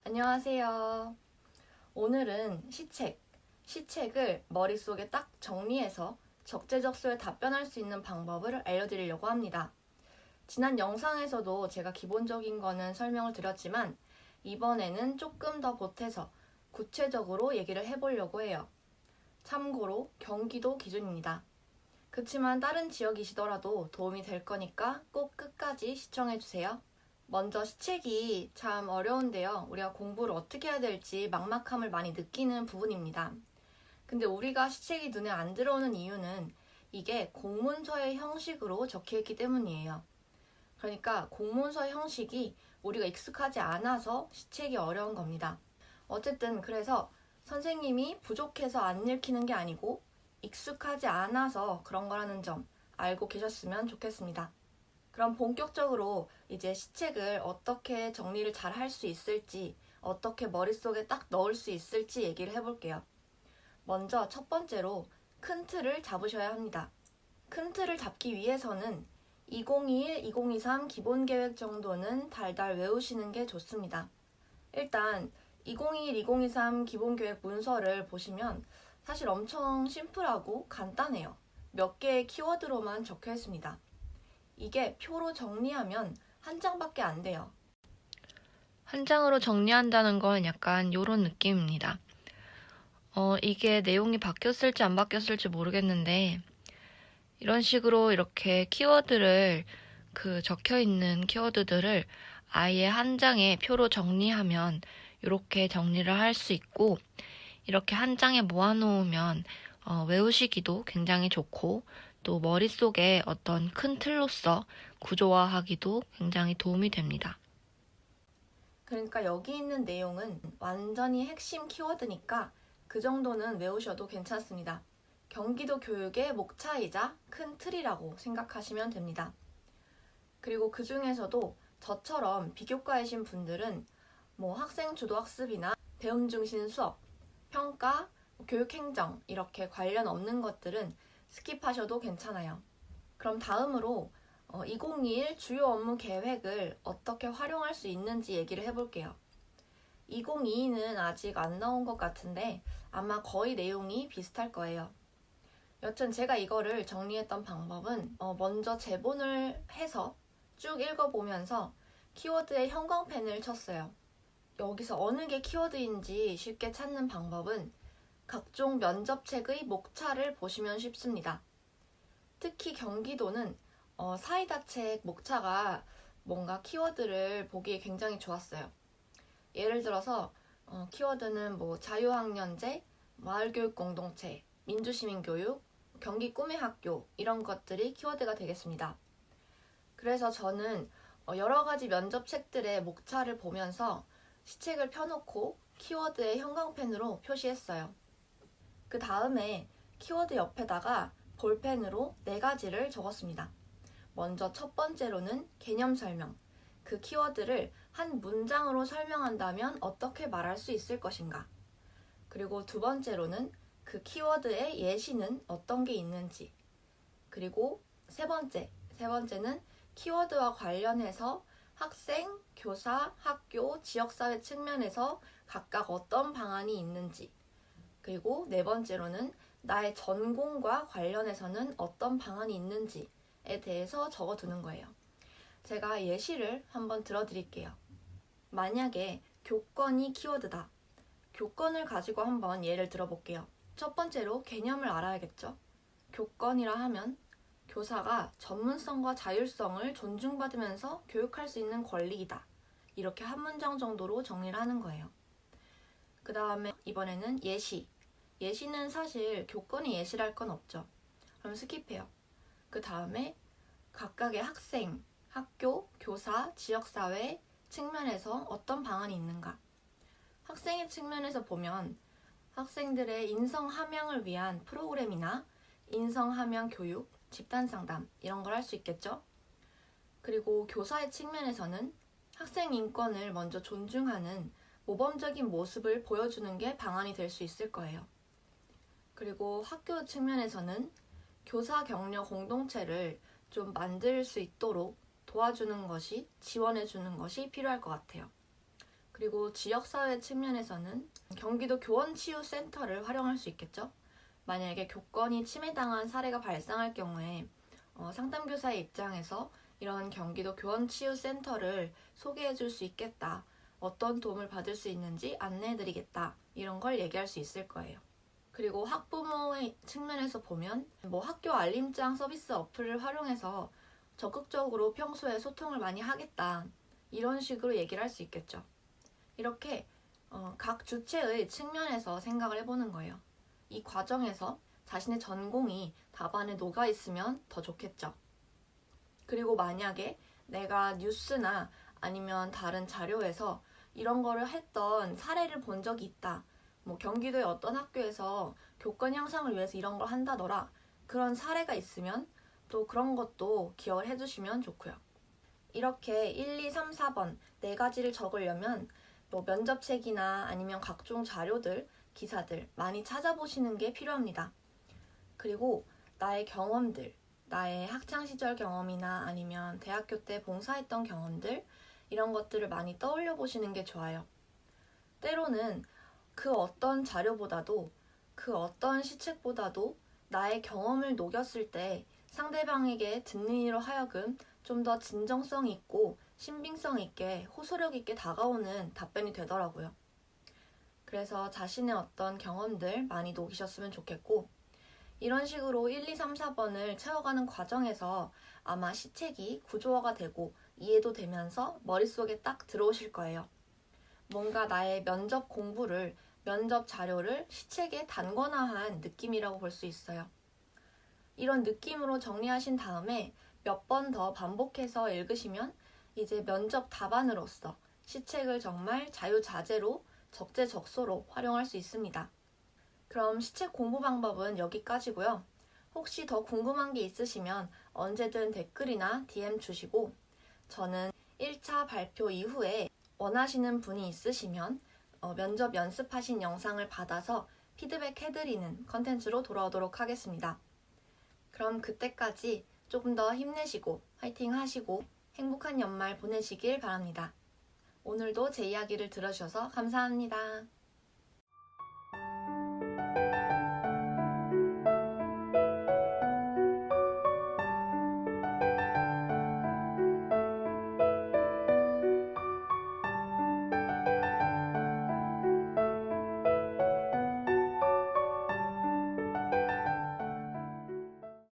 안녕하세요. 오늘은 시책을 머릿속에 딱 정리해서 적재적소에 답변할 수 있는 방법을 알려드리려고 합니다. 지난 영상에서도 제가 기본적인 거는 설명을 드렸지만 이번에는 조금 더 보태서 구체적으로 얘기를 해보려고 해요. 참고로 경기도 기준입니다. 그치만 다른 지역이시더라도 도움이 될 거니까 꼭 끝까지 시청해주세요. 먼저 시책이 참 어려운데요. 우리가 공부를 어떻게 해야 될지 막막함을 많이 느끼는 부분입니다. 근데 우리가 시책이 눈에 안 들어오는 이유는 이게 공문서의 형식으로 적혀 있기 때문이에요. 그러니까 공문서 형식이 우리가 익숙하지 않아서 시책이 어려운 겁니다. 어쨌든 그래서 선생님이 부족해서 안 읽히는 게 아니고 익숙하지 않아서 그런 거라는 점 알고 계셨으면 좋겠습니다. 그럼 본격적으로 이제 시책을 어떻게 정리를 잘 할 수 있을지, 어떻게 머릿속에 딱 넣을 수 있을지 얘기를 해볼게요. 먼저 첫 번째로 큰 틀을 잡으셔야 합니다. 큰 틀을 잡기 위해서는 2021, 2023 기본계획 정도는 달달 외우시는 게 좋습니다. 일단 2021, 2023 기본계획 문서를 보시면 사실 엄청 심플하고 간단해요. 몇 개의 키워드로만 적혀 있습니다. 이게 표로 정리하면 한 장밖에 안 돼요. 한 장으로 정리한다는 건 약간 요런 느낌입니다. 이게 내용이 바뀌었을지 안 바뀌었을지 모르겠는데 이런 식으로 이렇게 키워드를 적혀 있는 키워드들을 아예 한 장에 표로 정리하면 이렇게 정리를 할 수 있고 이렇게 한 장에 모아놓으면 외우시기도 굉장히 좋고 또 머릿속에 어떤 큰 틀로서 구조화하기도 굉장히 도움이 됩니다. 그러니까 여기 있는 내용은 완전히 핵심 키워드니까 그 정도는 외우셔도 괜찮습니다. 경기도 교육의 목차이자 큰 틀이라고 생각하시면 됩니다. 그리고 그 중에서도 저처럼 비교과이신 분들은 학생 주도 학습이나 배움 중심 수업, 평가, 교육행정 이렇게 관련 없는 것들은 스킵하셔도 괜찮아요. 그럼 다음으로 2021 주요 업무 계획을 어떻게 활용할 수 있는지 얘기를 해볼게요. 2022는 아직 안 나온 것 같은데 아마 거의 내용이 비슷할 거예요. 여튼 제가 이거를 정리했던 방법은 먼저 제본을 해서 쭉 읽어보면서 키워드에 형광펜을 쳤어요. 여기서 어느 게 키워드인지 쉽게 찾는 방법은 각종 면접책의 목차를 보시면 쉽습니다. 특히 경기도는 사이다책 목차가 뭔가 키워드를 보기에 굉장히 좋았어요. 예를 들어서 키워드는 자유학년제, 마을교육공동체, 민주시민교육, 경기 꿈의 학교 이런 것들이 키워드가 되겠습니다. 그래서 저는 여러 가지 면접책들의 목차를 보면서 시책을 펴놓고 키워드에 형광펜으로 표시했어요. 그 다음에 키워드 옆에다가 볼펜으로 4가지를 적었습니다. 먼저 첫 번째로는 개념 설명. 그 키워드를 한 문장으로 설명한다면 어떻게 말할 수 있을 것인가. 그리고 두 번째로는 그 키워드의 예시는 어떤 게 있는지. 그리고 세 번째는 키워드와 관련해서 학생, 교사, 학교, 지역사회 측면에서 각각 어떤 방안이 있는지. 그리고 네 번째로는 나의 전공과 관련해서는 어떤 방안이 있는지에 대해서 적어두는 거예요. 제가 예시를 한번 들어드릴게요. 만약에 교권이 키워드다. 교권을 가지고 한번 예를 들어볼게요. 첫 번째로 개념을 알아야겠죠. 교권이라 하면 교사가 전문성과 자율성을 존중받으면서 교육할 수 있는 권리이다. 이렇게 한 문장 정도로 정리를 하는 거예요. 그 다음에 이번에는 예시. 예시는 사실 교권이 예시랄 건 없죠. 그럼 스킵해요. 그 다음에 각각의 학생, 학교, 교사, 지역사회 측면에서 어떤 방안이 있는가. 학생의 측면에서 보면 학생들의 인성함양을 위한 프로그램이나 인성함양 교육, 집단상담 이런 걸 할 수 있겠죠. 그리고 교사의 측면에서는 학생 인권을 먼저 존중하는 모범적인 모습을 보여주는 게 방안이 될 수 있을 거예요. 그리고 학교 측면에서는 교사 격려 공동체를 좀 만들 수 있도록 도와주는 것이, 지원해주는 것이 필요할 것 같아요. 그리고 지역사회 측면에서는 경기도 교원치유센터를 활용할 수 있겠죠. 만약에 교권이 침해당한 사례가 발생할 경우에 상담교사의 입장에서 이런 경기도 교원치유센터를 소개해 줄 수 있겠다. 어떤 도움을 받을 수 있는지 안내해 드리겠다. 이런 걸 얘기할 수 있을 거예요. 그리고 학부모의 측면에서 보면 학교 알림장 서비스 어플을 활용해서 적극적으로 평소에 소통을 많이 하겠다. 이런 식으로 얘기를 할 수 있겠죠. 이렇게 각 주체의 측면에서 생각을 해보는 거예요. 이 과정에서 자신의 전공이 답안에 녹아 있으면 더 좋겠죠. 그리고 만약에 내가 뉴스나 아니면 다른 자료에서 이런 거를 했던 사례를 본 적이 있다. 경기도의 어떤 학교에서 교권 향상을 위해서 이런 걸 한다더라. 그런 사례가 있으면 또 그런 것도 기억을 해주시면 좋고요. 이렇게 1, 2, 3, 4번 네 가지를 적으려면 면접책이나 아니면 각종 자료들, 기사들 많이 찾아보시는 게 필요합니다. 그리고 나의 경험들, 나의 학창시절 경험이나 아니면 대학교 때 봉사했던 경험들 이런 것들을 많이 떠올려 보시는 게 좋아요. 때로는 그 어떤 자료보다도 그 어떤 시책보다도 나의 경험을 녹였을 때 상대방에게 듣는 이로 하여금 좀 더 진정성 있고 신빙성 있게 호소력 있게 다가오는 답변이 되더라고요. 그래서 자신의 어떤 경험들 많이 녹이셨으면 좋겠고 이런 식으로 1, 2, 3, 4번을 채워가는 과정에서 아마 시책이 구조화가 되고 이해도 되면서 머릿속에 딱 들어오실 거예요. 뭔가 나의 면접 공부를, 면접 자료를 시책에 단권화한 느낌이라고 볼 수 있어요. 이런 느낌으로 정리하신 다음에 몇 번 더 반복해서 읽으시면 이제 면접 답안으로서 시책을 정말 자유자재로 적재적소로 활용할 수 있습니다. 그럼 시책 공부 방법은 여기까지고요. 혹시 더 궁금한 게 있으시면 언제든 댓글이나 DM 주시고 저는 1차 발표 이후에 원하시는 분이 있으시면 면접 연습하신 영상을 받아서 피드백 해드리는 컨텐츠로 돌아오도록 하겠습니다. 그럼 그때까지 조금 더 힘내시고 화이팅 하시고 행복한 연말 보내시길 바랍니다. 오늘도 제 이야기를 들어주셔서 감사합니다.